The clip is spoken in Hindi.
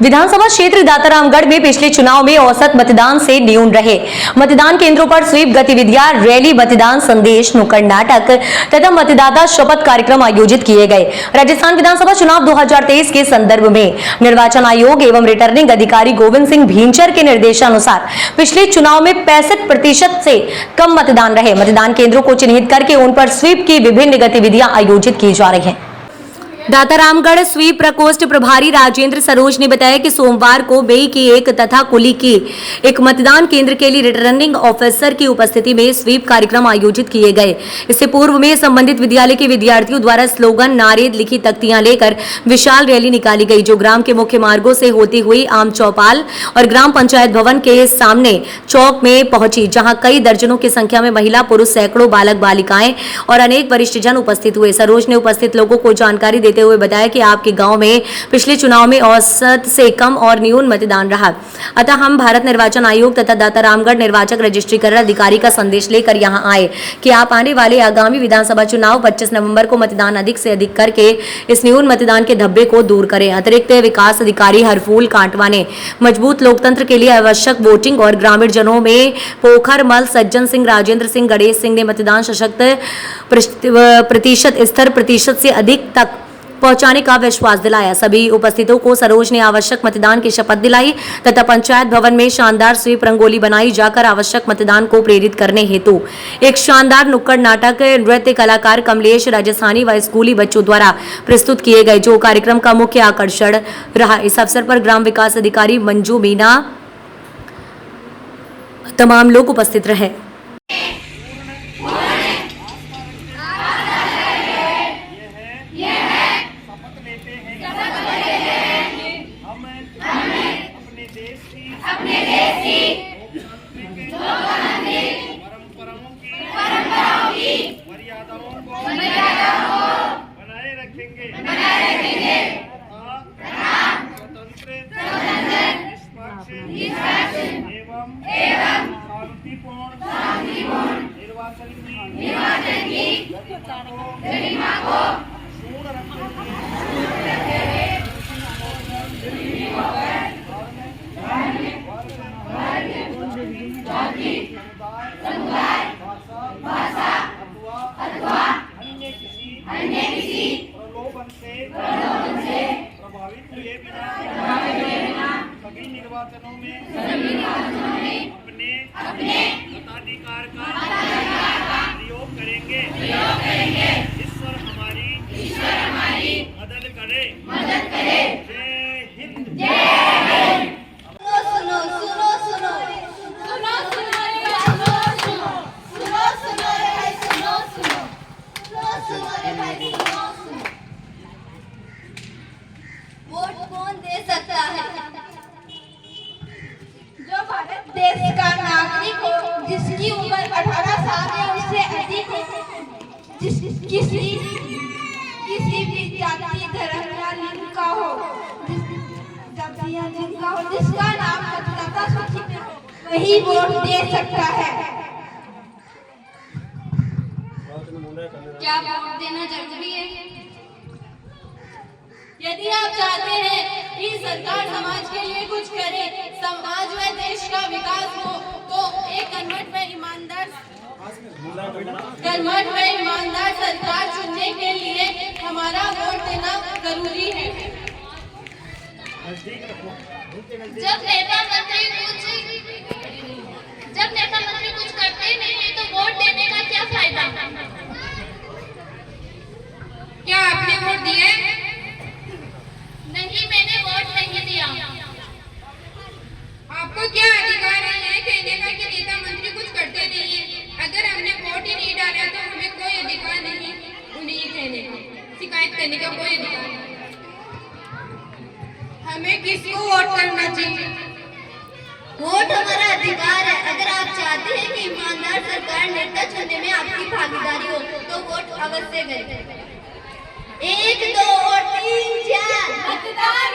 विधानसभा क्षेत्र दातारामगढ़ में पिछले चुनाव में औसत मतदान से न्यून रहे। मतदान केंद्रों पर स्वीप गतिविधियां, रैली, मतदान संदेश, नुक्कड़ नाटक तथा मतदाता शपथ कार्यक्रम आयोजित किए गए। राजस्थान विधानसभा चुनाव 2023 के संदर्भ में निर्वाचन आयोग एवं रिटर्निंग अधिकारी गोविंद सिंह भींचर के निर्देशानुसार पिछले चुनाव में 65% से कम मतदान रहे। मतदान केंद्रों को चिन्हित करके उन पर स्वीप की विभिन्न गतिविधियां आयोजित की जा रही हैं। दातारामगढ़ स्वीप प्रकोष्ठ प्रभारी राजेंद्र सरोज ने बताया कि सोमवार को बेई की एक तथा कुली की एक मतदान केंद्र के लिए रिटर्निंग ऑफिसर की उपस्थिति में स्वीप कार्यक्रम आयोजित किए गए। इससे पूर्व में संबंधित विद्यालय के विद्यार्थियों द्वारा स्लोगन, नारे, लिखी तख्तियां लेकर विशाल रैली निकाली गई, जो ग्राम के मुख्य मार्गों से होती हुई आम चौपाल और ग्राम पंचायत भवन के सामने चौक में पहुंची, जहां कई दर्जनों की संख्या में महिला, पुरुष, सैकड़ों बालक बालिकाएं और अनेक वरिष्ठ जन उपस्थित हुए। सरोज ने उपस्थित लोगों को जानकारी देते हुए बताया कि आपके गांव में पिछले चुनाव में औसत से कम और न्यून मतदान रहा, अतः हम भारत निर्वाचन आयोग तथा दातारामगढ़ निर्वाचक रजिस्ट्रीकरण अधिकारी का संदेश लेकर यहां आए कि आप आने वाले आगामी विधानसभा चुनाव 25 नवंबर को मतदान अधिक से अधिक करके इस न्यून मतदान के धब्बे को दूर करें। अतिरिक्त विकास अधिकारी हरफूल कांटवा ने मजबूत लोकतंत्र के लिए आवश्यक वोटिंग और ग्रामीण जनों में पोखरमल, सज्जन सिंह, राजेंद्र सिंह, गणेश सिंह ने मतदान सशक्त प्रतिशत स्तर प्रतिशत से अधिक तक पहुंचाने का विश्वास दिलाया। सभी उपस्थितों को सरोज ने आवश्यक मतदान की शपथ दिलाई तथा पंचायत भवन में शानदार स्वीप रंगोली बनाई जाकर आवश्यक मतदान को प्रेरित करने हेतु एक शानदार नुक्कड़ नाटक, नृत्य कलाकार कमलेश राजस्थानी व स्कूली बच्चों द्वारा प्रस्तुत किए गए, जो कार्यक्रम का मुख्य आकर्षण रहा। इस अवसर पर ग्राम विकास अधिकारी मंजू मीना तमाम लोग उपस्थित रहे। परंपराओं की मर्यादाओं को बनाए रखेंगे स्वतंत्र, निष्पक्ष एवं शांतिपूर्ण निर्वाचन की गरिमा को पूर्ण रखेंगे। भाषा अथवा अन्य किसी प्रलोभन से प्रभावित हुए बिना सभी निर्वाचनों में अपने मताधिकार का प्रयोग करेंगे। ईश्वर हमारी मदद करे। जय हिंद। वोट कौन दे सकता है? जो भारत देश का नागरिक हो, जिसकी उम्र 18 साल या उससे अधिक हो, किसी भी जाति, धर्म या लिंग का हो, जिसका नाम मतदाता सूची में हो, वही वोट दे सकता है। क्या वोट देना जरूरी है? यदि आप चाहते हैं कि सरकार समाज के लिए कुछ करे, समाज व देश का विकास हो, तो एक कर्मठ व ईमानदार सरकार चुनने के लिए हमारा वोट देना जरूरी है। जब नेता मंत्री कुछ करते नहीं है तो वोट देने का क्या फायदा? क्या आपने वोट दिया? नहीं, मैंने वोट नहीं दिया। आपको क्या अधिकार है यह कहने का कि नेता मंत्री कुछ करते नहीं है? अगर हमने वोट ही नहीं डाला तो हमें कोई अधिकार नहीं उन्हें ये कहने का, शिकायत करने का कोई अधिकार नहीं। हमें किसको वोट करना चाहिए? वोट हमारा अधिकार है। अगर आप चाहते हैं कि ईमानदार सरकार नेता चुनने में आपकी भागीदारी हो तो वोट अवश्य करें। 1 2 3 4 मतदान